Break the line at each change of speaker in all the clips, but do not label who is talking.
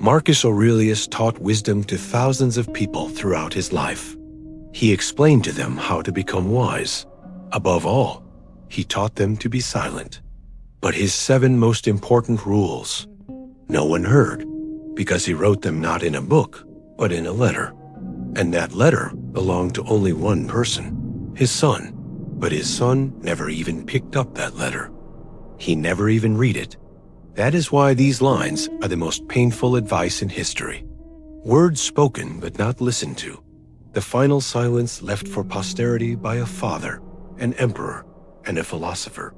Marcus Aurelius taught wisdom to thousands of people throughout his life. He explained to them how to become wise. Above all, he taught them to be silent. But his 7 most important rules, no one heard, because he wrote them not in a book, but in a letter. And that letter belonged to only one person, his son. But his son never even picked up that letter. He never even read it. That is why these lines are the most painful advice in history. Words spoken but not listened to. The final silence left for posterity by a father, an emperor, and a philosopher.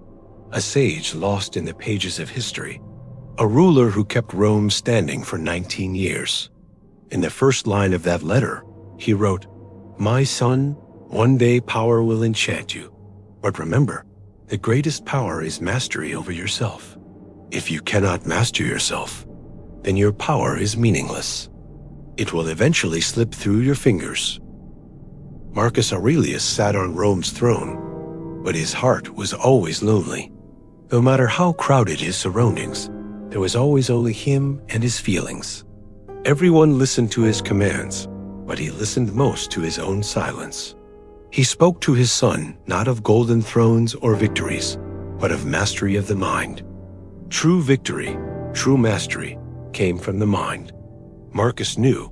A sage lost in the pages of history. A ruler who kept Rome standing for 19 years. In the first line of that letter, he wrote, "My son, one day power will enchant you. But remember, the greatest power is mastery over yourself. If you cannot master yourself, then your power is meaningless. It will eventually slip through your fingers." Marcus Aurelius sat on Rome's throne, but his heart was always lonely. No matter how crowded his surroundings, there was always only him and his feelings. Everyone listened to his commands, but he listened most to his own silence. He spoke to his son not of golden thrones or victories, but of mastery of the mind. True victory, true mastery, came from the mind. Marcus knew,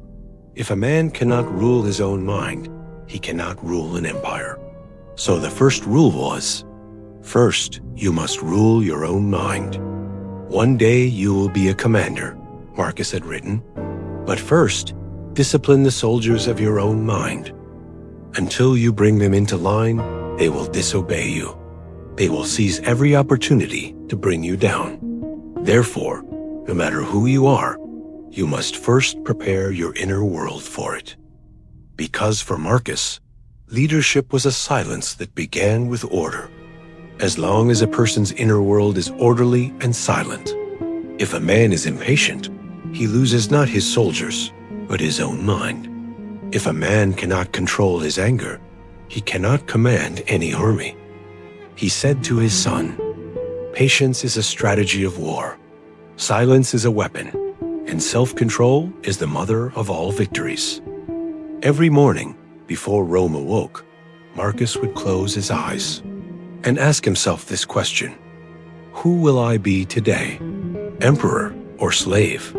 if a man cannot rule his own mind, he cannot rule an empire. So the first rule was, first, you must rule your own mind. One day you will be a commander, Marcus had written. But first, discipline the soldiers of your own mind. Until you bring them into line, they will disobey you. They will seize every opportunity to bring you down. Therefore, no matter who you are, you must first prepare your inner world for it. Because for Marcus, leadership was a silence that began with order. As long as a person's inner world is orderly and silent. If a man is impatient, he loses not his soldiers, but his own mind. If a man cannot control his anger, he cannot command any army. He said to his son, "Patience is a strategy of war. Silence is a weapon, and self-control is the mother of all victories." Every morning, before Rome awoke, Marcus would close his eyes and ask himself this question: who will I be today, emperor or slave?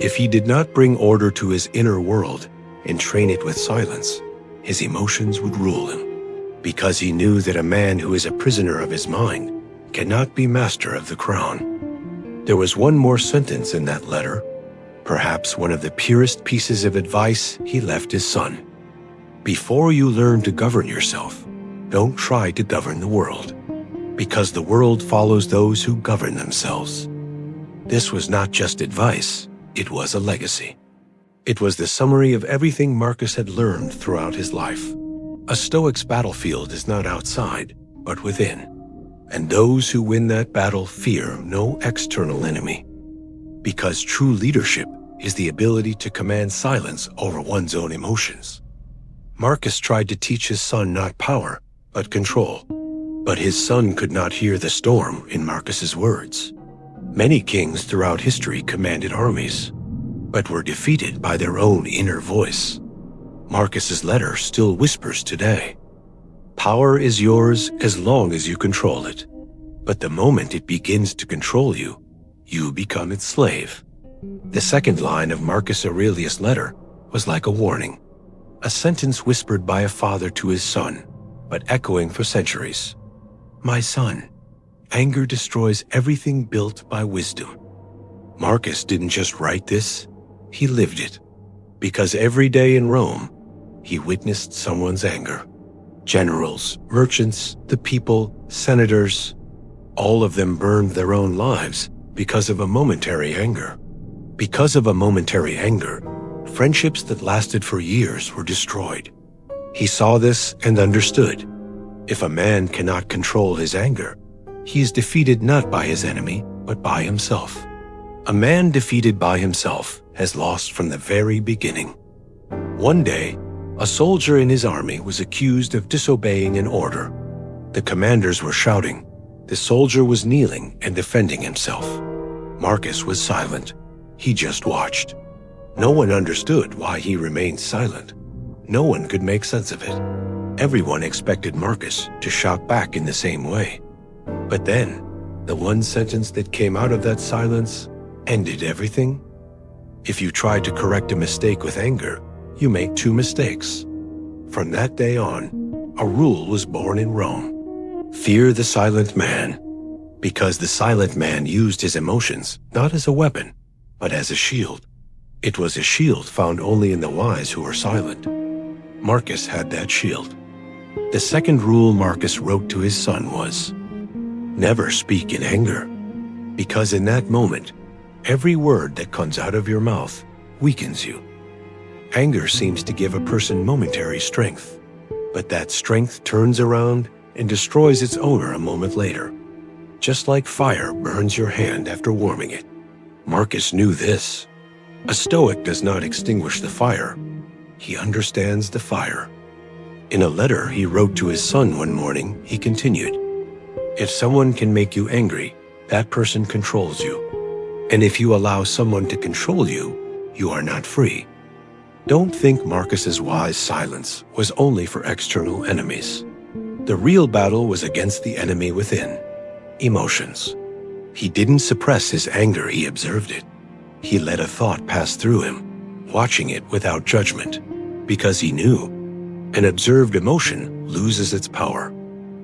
If he did not bring order to his inner world and train it with silence, his emotions would rule him, because he knew that a man who is a prisoner of his mind cannot be master of the crown. There was one more sentence in that letter, perhaps one of the purest pieces of advice he left his son. Before you learn to govern yourself, don't try to govern the world, because the world follows those who govern themselves. This was not just advice, it was a legacy. It was the summary of everything Marcus had learned throughout his life. A Stoic's battlefield is not outside, but within. And those who win that battle fear no external enemy. Because true leadership is the ability to command silence over one's own emotions. Marcus tried to teach his son not power, but control. But his son could not hear the storm in Marcus's words. Many kings throughout history commanded armies, but were defeated by their own inner voice. Marcus's letter still whispers today. Power is yours as long as you control it. But the moment it begins to control you, you become its slave. The second line of Marcus Aurelius' letter was like a warning, a sentence whispered by a father to his son, but echoing for centuries. My son, anger destroys everything built by wisdom. Marcus didn't just write this, he lived it. Because every day in Rome, he witnessed someone's anger. Generals, merchants, the people, senators, all of them burned their own lives because of a momentary anger. Because of a momentary anger, friendships that lasted for years were destroyed. He saw this and understood. If a man cannot control his anger, he is defeated not by his enemy, but by himself. A man defeated by himself has lost from the very beginning. One day, a soldier in his army was accused of disobeying an order. The commanders were shouting, The soldier was kneeling and defending himself. Marcus was silent. He just watched. No one understood why he remained silent. No one could make sense of it. Everyone expected Marcus to shout back in the same way. But then, the one sentence that came out of that silence ended everything. If you try to correct a mistake with anger, you make two mistakes. From that day on, a rule was born in Rome. Fear the silent man, because the silent man used his emotions not as a weapon, but as a shield. It was a shield found only in the wise who were silent. Marcus had that shield. The second rule Marcus wrote to his son was, never speak in anger, because in that moment, every word that comes out of your mouth weakens you. Anger seems to give a person momentary strength, but that strength turns around and destroys its owner a moment later. Just like fire burns your hand after warming it. Marcus knew this. A Stoic does not extinguish the fire. He understands the fire. In a letter he wrote to his son one morning, he continued, if someone can make you angry, that person controls you. And if you allow someone to control you, you are not free. Don't think Marcus's wise silence was only for external enemies. The real battle was against the enemy within, emotions. He didn't suppress his anger, he observed it. He let a thought pass through him, watching it without judgment, because he knew an observed emotion loses its power.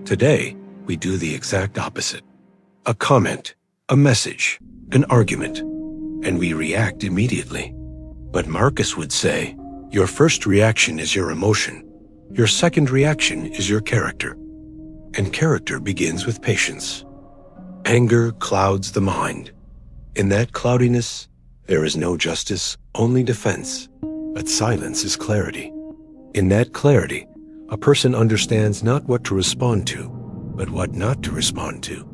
Today, we do the exact opposite. A comment, a message, an argument, and we react immediately. But Marcus would say, your first reaction is your emotion. Your second reaction is your character. And character begins with patience. Anger clouds the mind. In that cloudiness, there is no justice, only defense. But silence is clarity. In that clarity, a person understands not what to respond to, but what not to respond to.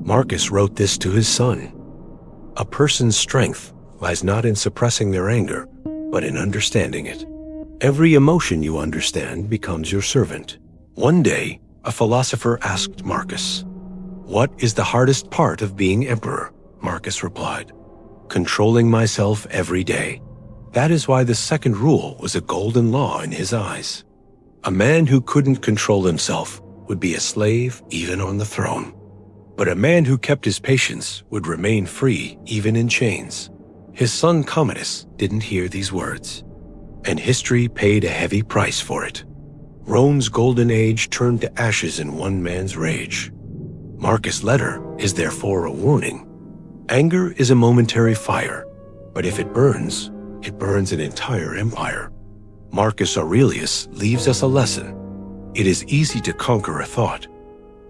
Marcus wrote this to his son. A person's strength lies not in suppressing their anger, but in understanding it. Every emotion you understand becomes your servant. One day, a philosopher asked Marcus, what is the hardest part of being emperor? Marcus replied, controlling myself every day. That is why the second rule was a golden law in his eyes. A man who couldn't control himself would be a slave even on the throne. But a man who kept his patience would remain free even in chains. His son Commodus didn't hear these words, and history paid a heavy price for it. Rome's golden age turned to ashes in one man's rage. Marcus' letter is therefore a warning. Anger is a momentary fire, but if it burns an entire empire. Marcus Aurelius leaves us a lesson. It is easy to conquer a thought,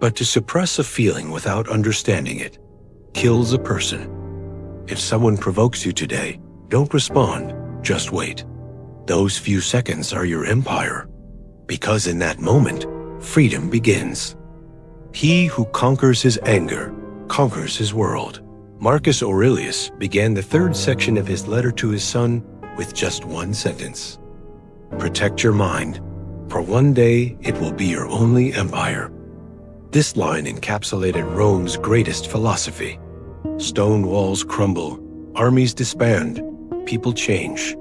but to suppress a feeling without understanding it kills a person. If someone provokes you today, don't respond, just wait. Those few seconds are your empire, because in that moment, freedom begins. He who conquers his anger conquers his world. Marcus Aurelius began the third section of his letter to his son with just one sentence. Protect your mind, for one day it will be your only empire. This line encapsulated Rome's greatest philosophy. Stone walls crumble, armies disband, people change.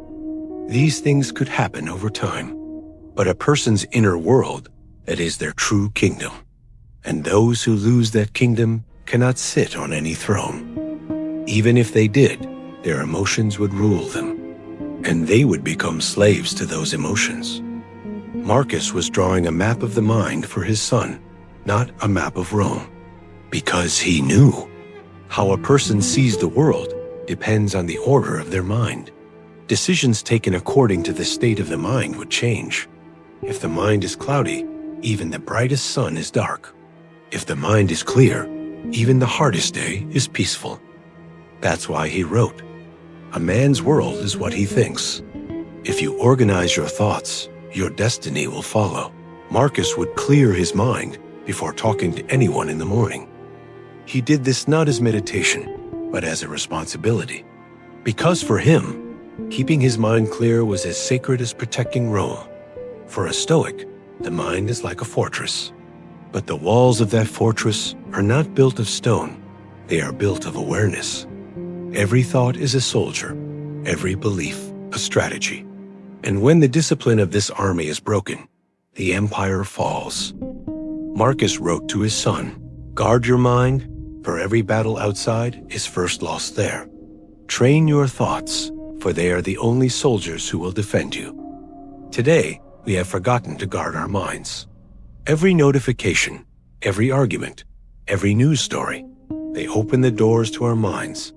These things could happen over time, but a person's inner world, that is their true kingdom. And those who lose that kingdom cannot sit on any throne. Even if they did, their emotions would rule them, and they would become slaves to those emotions. Marcus was drawing a map of the mind for his son, not a map of Rome, because he knew how a person sees the world depends on the order of their mind. Decisions taken according to the state of the mind would change. If the mind is cloudy, even the brightest sun is dark. If the mind is clear, even the hardest day is peaceful. That's why he wrote, a man's world is what he thinks. If you organize your thoughts, your destiny will follow. Marcus would clear his mind before talking to anyone in the morning. He did this not as meditation, but as a responsibility. Because for him, keeping his mind clear was as sacred as protecting Rome. For a Stoic, the mind is like a fortress. But the walls of that fortress are not built of stone. They are built of awareness. Every thought is a soldier, every belief a strategy. And when the discipline of this army is broken, the empire falls. Marcus wrote to his son, "Guard your mind, for every battle outside is first lost there. Train your thoughts, for they are the only soldiers who will defend you." Today, we have forgotten to guard our minds. Every notification, every argument, every news story, they open the doors to our minds,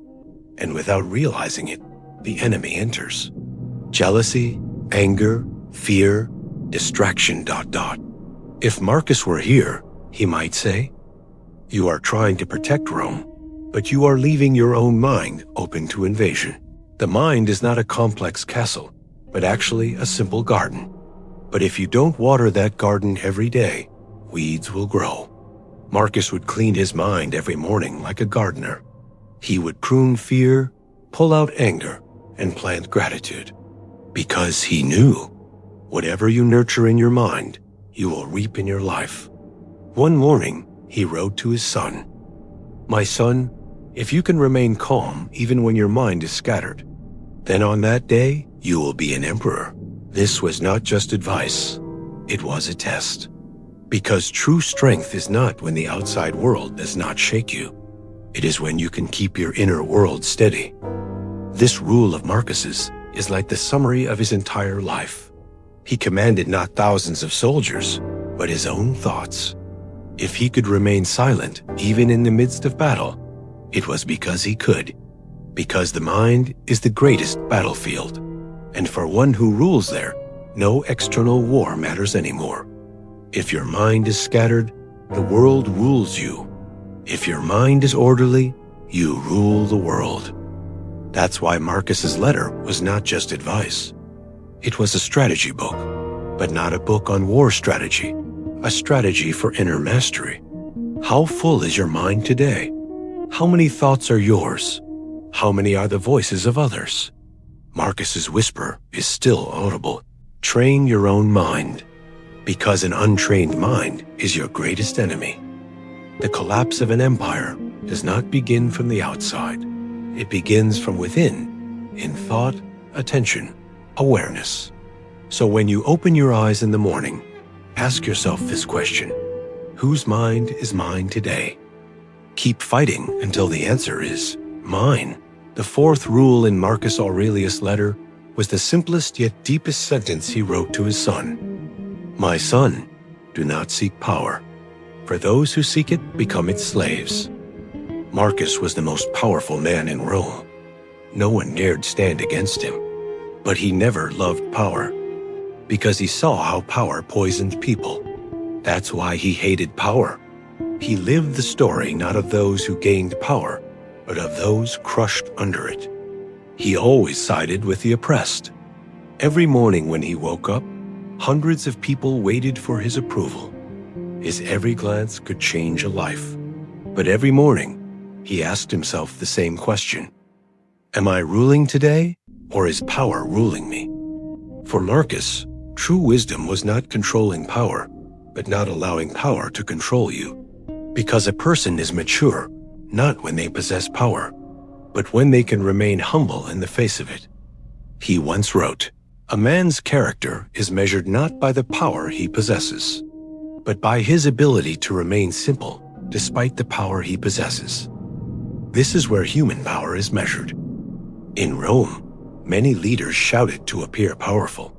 and without realizing it, the enemy enters. Jealousy, anger, fear, distraction, ... If Marcus were here, he might say, "You are trying to protect Rome, but you are leaving your own mind open to invasion." The mind is not a complex castle, but actually a simple garden. But if you don't water that garden every day, weeds will grow. Marcus would clean his mind every morning like a gardener. He would prune fear, pull out anger, and plant gratitude. Because he knew, whatever you nurture in your mind, you will reap in your life. One morning, he wrote to his son, "My son, if you can remain calm even when your mind is scattered, then on that day you will be an emperor." This was not just advice, it was a test. Because true strength is not when the outside world does not shake you. It is when you can keep your inner world steady. This rule of Marcus's is like the summary of his entire life. He commanded not thousands of soldiers, but his own thoughts. If he could remain silent, even in the midst of battle, it was because he could. Because the mind is the greatest battlefield. And for one who rules there, no external war matters anymore. If your mind is scattered, the world rules you. If your mind is orderly, you rule the world. That's why Marcus's letter was not just advice. It was a strategy book, but not a book on war strategy, a strategy for inner mastery. How full is your mind today? How many thoughts are yours? How many are the voices of others? Marcus's whisper is still audible. Train your own mind, because an untrained mind is your greatest enemy. The collapse of an empire does not begin from the outside. It begins from within, in thought, attention, awareness. So when you open your eyes in the morning, ask yourself this question: whose mind is mine today? Keep fighting until the answer is mine. The fourth rule in Marcus Aurelius' letter was the simplest yet deepest sentence he wrote to his son. "My son, do not seek power, for those who seek it become its slaves." Marcus was the most powerful man in Rome. No one dared stand against him. But he never loved power, because he saw how power poisoned people. That's why he hated power. He lived the story not of those who gained power, but of those crushed under it. He always sided with the oppressed. Every morning when he woke up, hundreds of people waited for his approval. His every glance could change a life. But every morning, he asked himself the same question: am I ruling today, or is power ruling me? For Marcus, true wisdom was not controlling power, but not allowing power to control you. Because a person is mature, not when they possess power, but when they can remain humble in the face of it. He once wrote, "A man's character is measured not by the power he possesses, but by his ability to remain simple despite the power he possesses." This is where human power is measured. In Rome, many leaders shouted to appear powerful.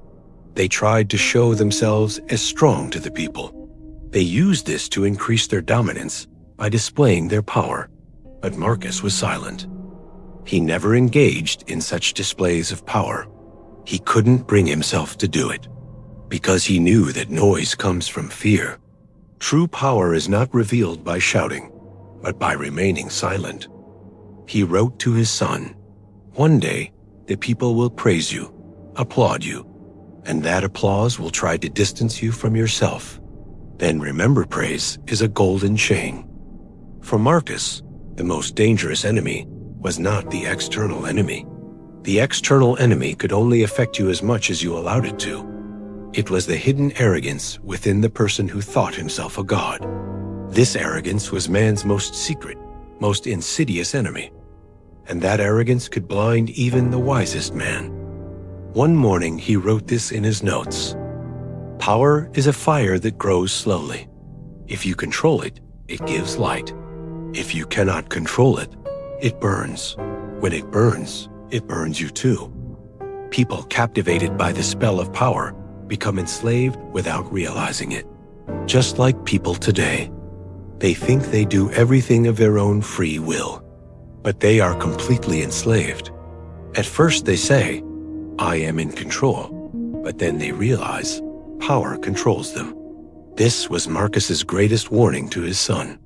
They tried to show themselves as strong to the people. They used this to increase their dominance by displaying their power. But Marcus was silent. He never engaged in such displays of power. He couldn't bring himself to do it, because he knew that noise comes from fear. True power is not revealed by shouting, but by remaining silent. He wrote to his son, "One day, the people will praise you, applaud you, and that applause will try to distance you from yourself. Then remember, praise is a golden chain." For Marcus, the most dangerous enemy was not the external enemy. The external enemy could only affect you as much as you allowed it to. It was the hidden arrogance within the person who thought himself a god. This arrogance was man's most secret, most insidious enemy, and that arrogance could blind even the wisest man. One morning he wrote this in his notes: "Power is a fire that grows slowly. If you control it, it gives light. If you cannot control it, it burns. When it burns you too." People captivated by the spell of power become enslaved without realizing it. Just like people today, they think they do everything of their own free will, but they are completely enslaved. At first they say, "I am in control," but then they realize power controls them. This was Marcus's greatest warning to his son,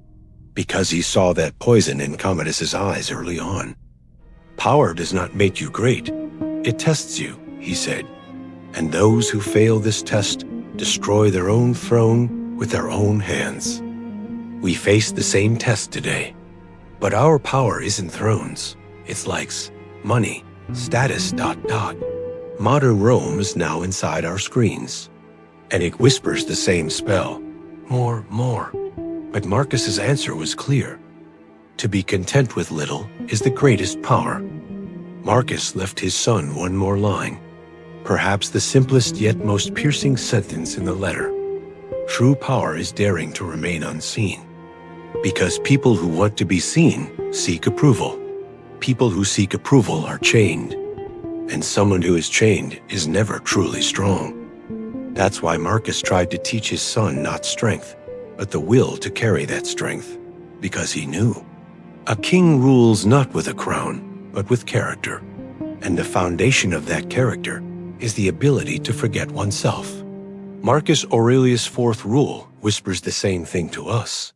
because he saw that poison in Commodus's eyes early on. "Power does not make you great. It tests you," he said, "and those who fail this test destroy their own throne with their own hands." We face the same test today, but our power isn't thrones. It's likes, money, status, ... Modern Rome is now inside our screens, and it whispers the same spell: more, more. But Marcus's answer was clear. To be content with little is the greatest power. Marcus left his son one more line, perhaps the simplest yet most piercing sentence in the letter. True power is daring to remain unseen, because people who want to be seen seek approval. People who seek approval are chained, and someone who is chained is never truly strong. That's why Marcus tried to teach his son not strength, but the will to carry that strength, because he knew a king rules not with a crown, but with character, and the foundation of that character is the ability to forget oneself. Marcus Aurelius' fourth rule whispers the same thing to us.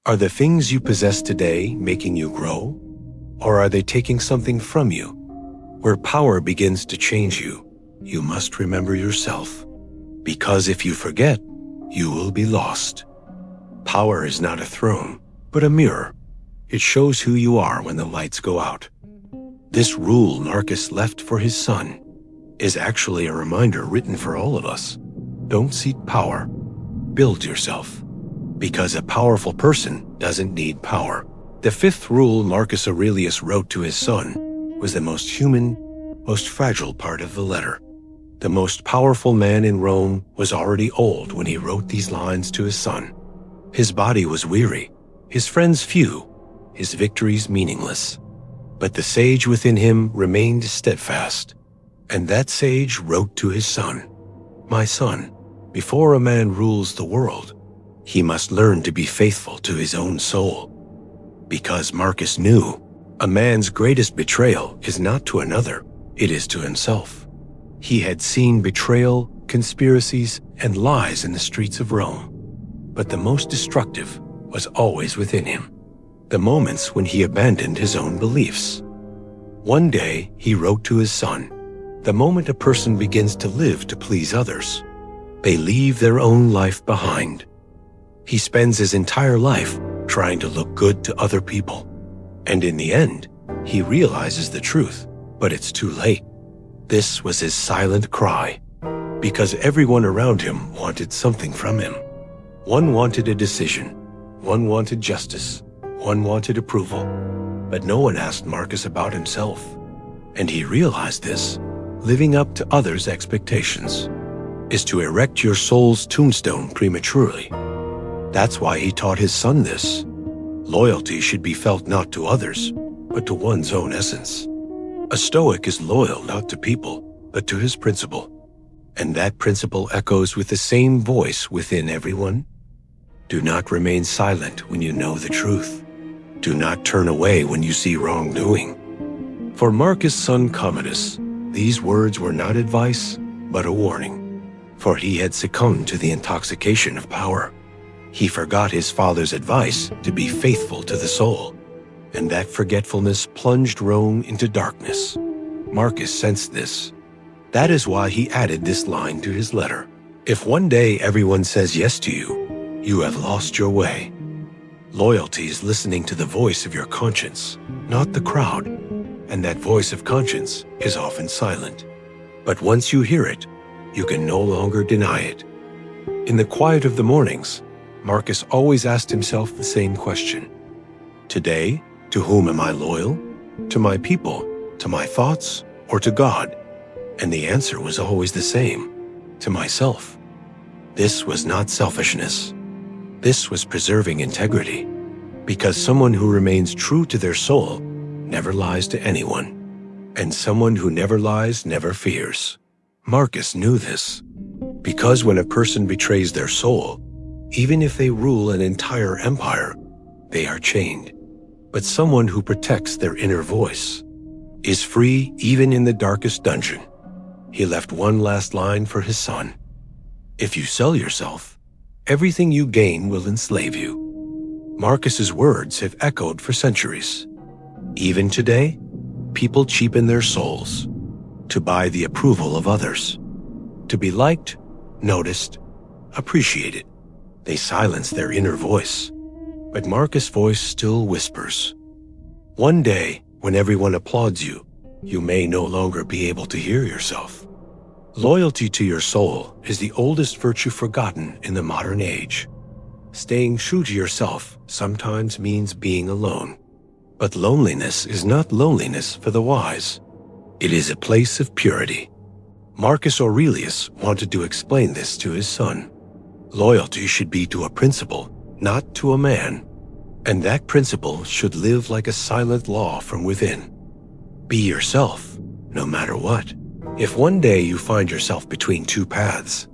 Are the things you possess today making you grow, or are they taking something from you? Where power begins to change you, you must remember yourself, because if you forget, you will be lost. Power is not a throne, but a mirror. It shows who you are when the lights go out. This rule Marcus left for his son is actually a reminder written for all of us. Don't seek power, build yourself, because a powerful person doesn't need power. The fifth rule Marcus Aurelius wrote to his son was the most human, most fragile part of the letter. The most powerful man in Rome was already old when he wrote these lines to his son. His body was weary, his friends few, his victories meaningless. But the sage within him remained steadfast, and that sage wrote to his son, "My son, before a man rules the world, he must learn to be faithful to his own soul." Because Marcus knew a man's greatest betrayal is not to another, it is to himself. He had seen betrayal, conspiracies, and lies in the streets of Rome, but the most destructive was always within him. The moments when he abandoned his own beliefs. One day, he wrote to his son, "The moment a person begins to live to please others, they leave their own life behind." He spends his entire life trying to look good to other people, and in the end, he realizes the truth, but it's too late. This was his silent cry, because everyone around him wanted something from him. One wanted a decision, one wanted justice, one wanted approval, but no one asked Marcus about himself. And he realized this: living up to others' expectations is to erect your soul's tombstone prematurely. That's why he taught his son this. Loyalty should be felt not to others, but to one's own essence. A Stoic is loyal not to people, but to his principle. And that principle echoes with the same voice within everyone. Do not remain silent when you know the truth. Do not turn away when you see wrongdoing. For Marcus' son Commodus, these words were not advice, but a warning. For he had succumbed to the intoxication of power. He forgot his father's advice to be faithful to the soul, and that forgetfulness plunged Rome into darkness. Marcus sensed this. That is why he added this line to his letter: "If one day everyone says yes to you, you have lost your way." Loyalty is listening to the voice of your conscience, not the crowd, and that voice of conscience is often silent. But once you hear it, you can no longer deny it. In the quiet of the mornings, Marcus always asked himself the same question. Today, to whom am I loyal? To my people, to my thoughts, or to God? And the answer was always the same: to myself. This was not selfishness. This was preserving integrity, because someone who remains true to their soul never lies to anyone, and someone who never lies never fears. Marcus knew this, because when a person betrays their soul, even if they rule an entire empire, they are chained. But someone who protects their inner voice is free even in the darkest dungeon. He left one last line for his son: if you sell yourself, everything you gain will enslave you. Marcus's words have echoed for centuries. Even today, people cheapen their souls to buy the approval of others, to be liked, noticed, appreciated. They silence their inner voice, but Marcus' voice still whispers. One day, when everyone applauds you, you may no longer be able to hear yourself. Loyalty to your soul is the oldest virtue forgotten in the modern age. Staying true to yourself sometimes means being alone. But loneliness is not loneliness for the wise. It is a place of purity. Marcus Aurelius wanted to explain this to his son. Loyalty should be to a principle, not to a man. And that principle should live like a silent law from within. Be yourself, no matter what. If one day you find yourself between two paths,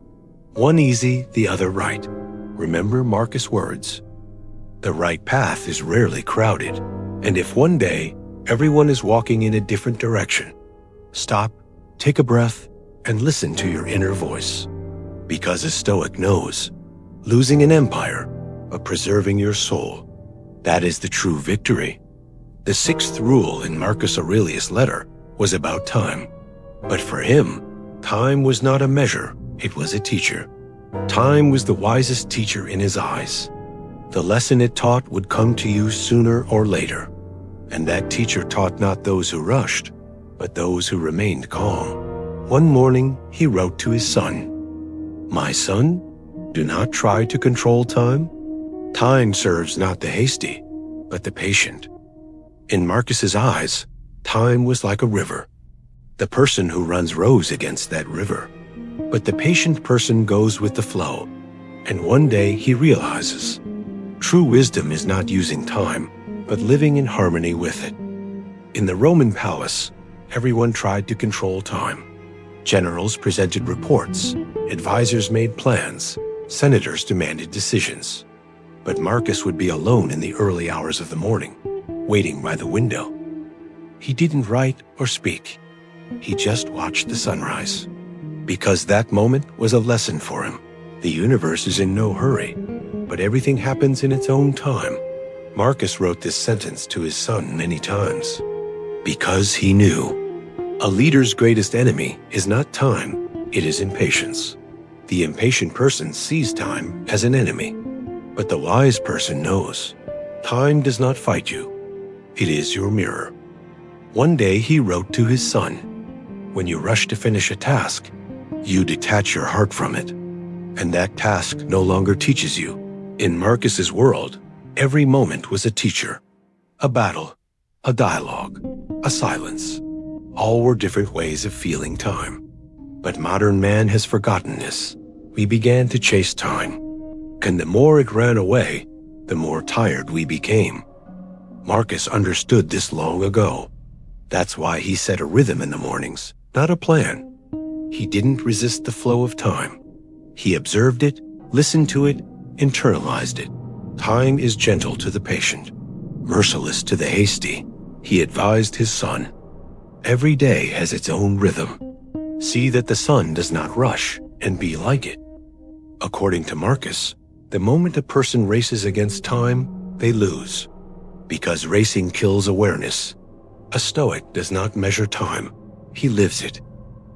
one easy, the other right, remember Marcus' words. The right path is rarely crowded, and if one day everyone is walking in a different direction, stop, take a breath, and listen to your inner voice. Because a Stoic knows, losing an empire, but preserving your soul, that is the true victory. The sixth rule in Marcus Aurelius' letter was about time. But for him, time was not a measure, it was a teacher. Time was the wisest teacher in his eyes. The lesson it taught would come to you sooner or later. And that teacher taught not those who rushed, but those who remained calm. One morning, he wrote to his son, "My son, do not try to control time. Time serves not the hasty, but the patient." In Marcus's eyes, time was like a river. The person who runs rows against that river, but the patient person goes with the flow. And one day he realizes, true wisdom is not using time, but living in harmony with it. In the Roman palace, everyone tried to control time. Generals presented reports, advisors made plans, senators demanded decisions. But Marcus would be alone in the early hours of the morning, waiting by the window. He didn't write or speak. He just watched the sunrise. Because that moment was a lesson for him. The universe is in no hurry, but everything happens in its own time. Marcus wrote this sentence to his son many times. Because he knew, a leader's greatest enemy is not time, it is impatience. The impatient person sees time as an enemy, but the wise person knows, time does not fight you. It is your mirror. One day he wrote to his son, when you rush to finish a task, you detach your heart from it, and that task no longer teaches you. In Marcus's world, every moment was a teacher, a battle, a dialogue, a silence. All were different ways of feeling time. But modern man has forgotten this. We began to chase time, and the more it ran away, the more tired we became. Marcus understood this long ago. That's why he set a rhythm in the mornings, not a plan. He didn't resist the flow of time. He observed it, listened to it, internalized it. Time is gentle to the patient, merciless to the hasty. He advised his son, every day has its own rhythm. See that the sun does not rush, and be like it. According to Marcus, the moment a person races against time, they lose. Because racing kills awareness. A Stoic does not measure time, he lives it.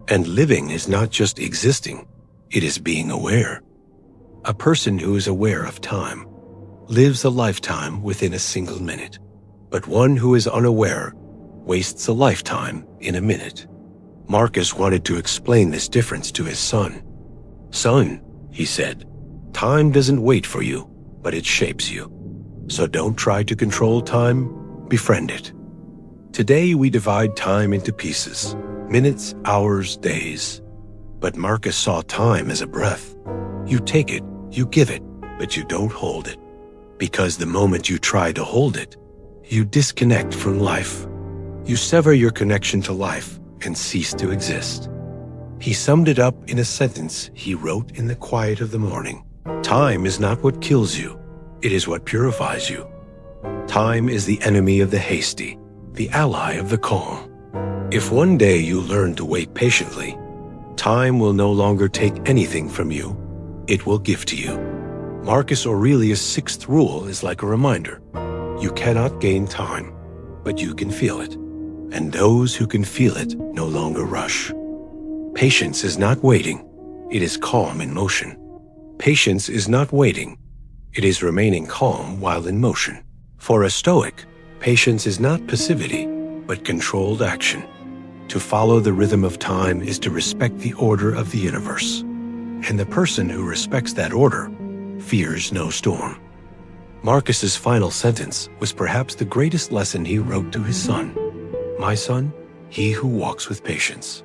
And living is not just existing, it is being aware. A person who is aware of time lives a lifetime within a single minute, but one who is unaware wastes a lifetime in a minute. Marcus wanted to explain this difference to his son. Son, he said, time doesn't wait for you, but it shapes you. So don't try to control time, befriend it. Today we divide time into pieces, minutes, hours, days. But Marcus saw time as a breath. You take it, you give it, but you don't hold it. Because the moment you try to hold it, you disconnect from life. You sever your connection to life and cease to exist. He summed it up in a sentence he wrote in the quiet of the morning. Time is not what kills you, it is what purifies you. Time is the enemy of the hasty, the ally of the calm. If one day you learn to wait patiently, time will no longer take anything from you, it will give to you. Marcus Aurelius' sixth rule is like a reminder. You cannot gain time, but you can feel it. And those who can feel it no longer rush. Patience is not waiting, it is calm in motion. Patience is not waiting, it is remaining calm while in motion. For a Stoic, patience is not passivity, but controlled action. To follow the rhythm of time is to respect the order of the universe. And the person who respects that order fears no storm. Marcus's final sentence was perhaps the greatest lesson he wrote to his son. My son, he who walks with patience.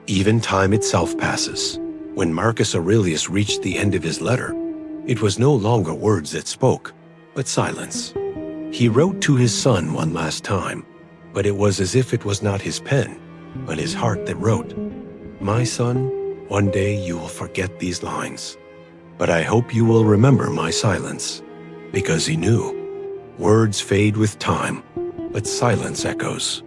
Even time itself passes. When Marcus Aurelius reached the end of his letter, it was no longer words that spoke, but silence. He wrote to his son one last time, but it was as if it was not his pen, but his heart that wrote. My son, one day you will forget these lines, but I hope you will remember my silence, because he knew. Words fade with time, but silence echoes.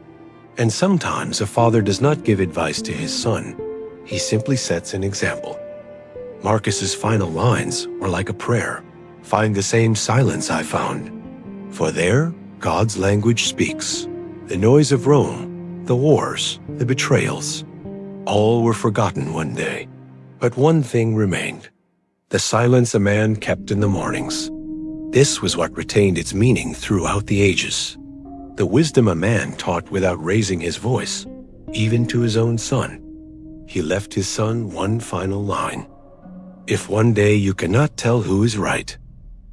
And sometimes a father does not give advice to his son, he simply sets an example. Marcus's final lines were like a prayer. Find the same silence I found. For there, God's language speaks. The noise of Rome, the wars, the betrayals, all were forgotten one day. But one thing remained. The silence a man kept in the mornings. This was what retained its meaning throughout the ages. The wisdom a man taught without raising his voice, even to his own son. He left his son one final line. If one day you cannot tell who is right,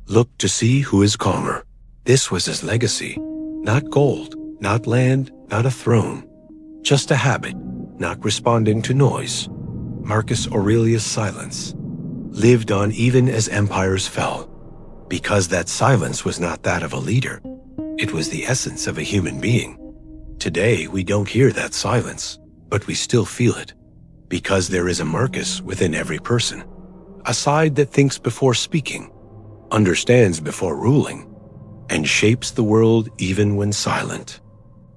look to see who is calmer. This was his legacy. Not gold, not land, not a throne. Just a habit, not responding to noise. Marcus Aurelius' silence lived on even as empires fell. Because that silence was not that of a leader. It was the essence of a human being. Today, we don't hear that silence, but we still feel it. Because there is a Marcus within every person. A side that thinks before speaking, understands before ruling, and shapes the world even when silent.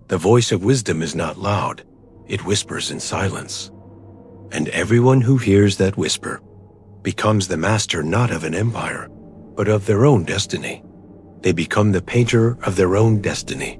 The voice of wisdom is not loud, it whispers in silence. And everyone who hears that whisper becomes the master not of an empire, but of their own destiny. They become the painter of their own destiny.